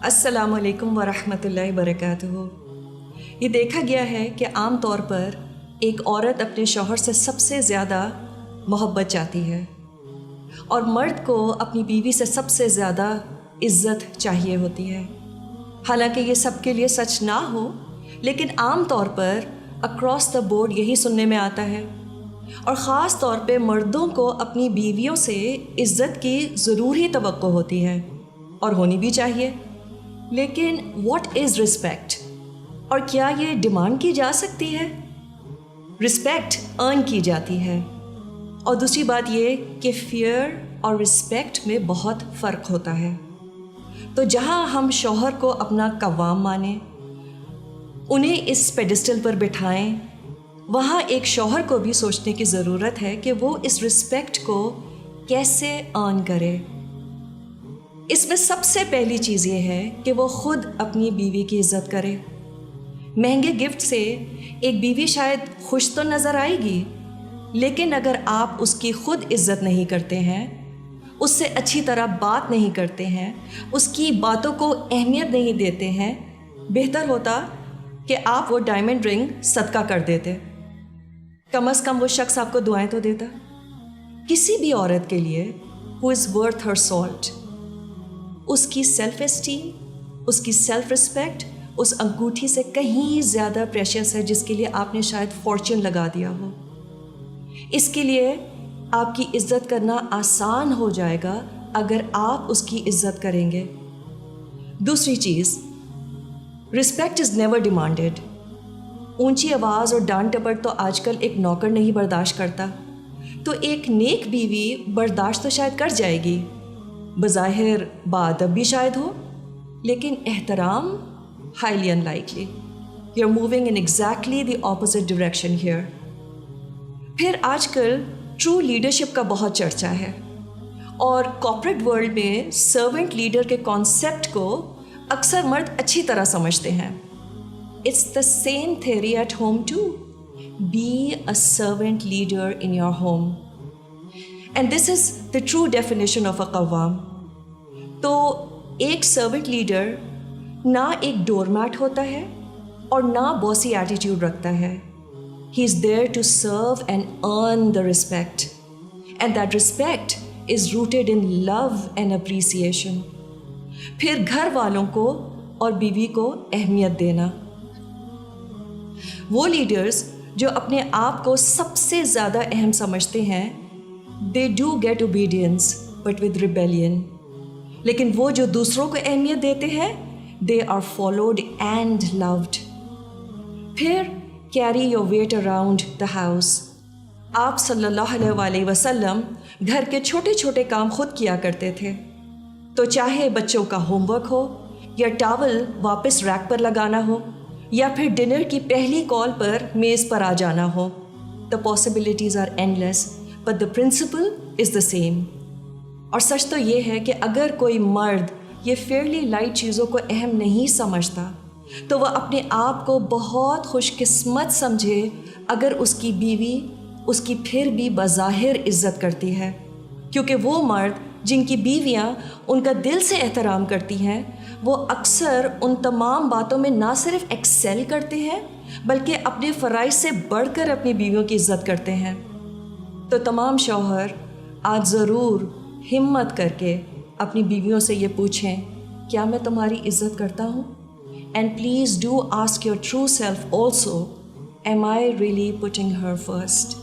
अस्सलाम वालेकुम वरहमतुल्लाहि वबरकातुहू। ये देखा गया है कि आम तौर पर एक औरत अपने शौहर से सबसे ज़्यादा मोहब्बत चाहती है और मर्द को अपनी बीवी से सबसे ज़्यादा इज़्ज़त चाहिए होती है। हालांकि ये सबके लिए सच ना हो, लेकिन आम तौर पर अक्रॉस द बोर्ड यही सुनने में आता है और ख़ास तौर पे मर्दों को अपनी बीवियों से इज़्ज़त की ज़रूरी तवक्को होती है और होनी भी चाहिए। लेकिन व्हाट इज़ रिस्पेक्ट, और क्या ये डिमांड की जा सकती है? रिस्पेक्ट अर्न की जाती है। और दूसरी बात ये कि फियर और रिस्पेक्ट में बहुत फ़र्क होता है। तो जहाँ हम शौहर को अपना कव्वाम माने, उन्हें इस पेडिस्टल पर बिठाएं, वहाँ एक शौहर को भी सोचने की ज़रूरत है कि वो इस रिस्पेक्ट को कैसे अर्न करे। इसमें सबसे पहली चीज़ ये है कि वो ख़ुद अपनी बीवी की इज़्ज़त करे। महंगे गिफ्ट से एक बीवी शायद खुश तो नज़र आएगी, लेकिन अगर आप उसकी ख़ुद इज़्ज़त नहीं करते हैं, उससे अच्छी तरह बात नहीं करते हैं, उसकी बातों को अहमियत नहीं देते हैं, बेहतर होता कि आप वो डायमंड रिंग सदका कर देते। कम अज़ कम वो शख्स आपको दुआएं तो देता। किसी भी औरत के लिए who is worth her salt, उसकी सेल्फ एस्टीम, उसकी सेल्फ रिस्पेक्ट उस अंगूठी से कहीं ज़्यादा प्रेशियस है जिसके लिए आपने शायद फॉर्च्यून लगा दिया हो। इसके लिए आपकी इज़्ज़त करना आसान हो जाएगा अगर आप उसकी इज़्ज़त करेंगे। दूसरी चीज़, रिस्पेक्ट इज़ नेवर डिमांडेड। ऊंची आवाज़ और डांट टपट तो आजकल एक नौकर नहीं बर्दाश्त करता, तो एक नेक बीवी बर्दाश्त तो शायद कर जाएगी, बज़ाहिर बाअदब भी शायद हो, लेकिन एहतराम highly unlikely. You are moving in exactly the opposite direction here. फिर आजकल ट्रू लीडरशिप का बहुत चर्चा है और कॉर्पोरेट वर्ल्ड में सर्वेंट लीडर के कॉन्सेप्ट को अक्सर मर्द अच्छी तरह समझते हैं। It's the same theory at home too. Be a servant leader in your home, and this is the true definition of a कव्वाम। तो एक सर्वेंट लीडर ना एक डोरमैट होता है और ना बॉसी एटीट्यूड रखता है। He is there to serve and earn the respect, and that respect is rooted in love and appreciation. फिर घर वालों को और बीवी को अहमियत देना। वो लीडर्स जो अपने आप को सबसे ज़्यादा अहम समझते हैं, they do get obedience but with rebellion, लेकिन वो जो दूसरों को अहमियत देते हैं, they are followed and loved। फिर carry your weight around the house। आप सल्लल्लाहु अलैहि वसल्लम घर के छोटे छोटे काम खुद किया करते थे, तो चाहे बच्चों का होमवर्क हो या टॉवल वापस रैक पर लगाना हो या फिर डिनर की पहली कॉल पर मेज़ पर आ जाना हो, the possibilities are endless but the principle is the same। और सच तो ये है कि अगर कोई मर्द ये फेयरली लाइट चीज़ों को अहम नहीं समझता, तो वह अपने आप को बहुत खुशकिस्मत समझे अगर उसकी बीवी उसकी फिर भी बज़ाहिर इज़्ज़त करती है, क्योंकि वो मर्द जिनकी बीवियां उनका दिल से एहतराम करती हैं, वो अक्सर उन तमाम बातों में ना सिर्फ एक्सेल करते हैं बल्कि अपने फ़राइज़ से बढ़कर अपनी बीवियों की इज़्ज़त करते हैं। तो तमाम शौहर आज ज़रूर हिम्मत करके अपनी बीवियों से ये पूछें, क्या मैं तुम्हारी इज़्ज़त करता हूँ? And please do ask your true self also, am I really putting her first?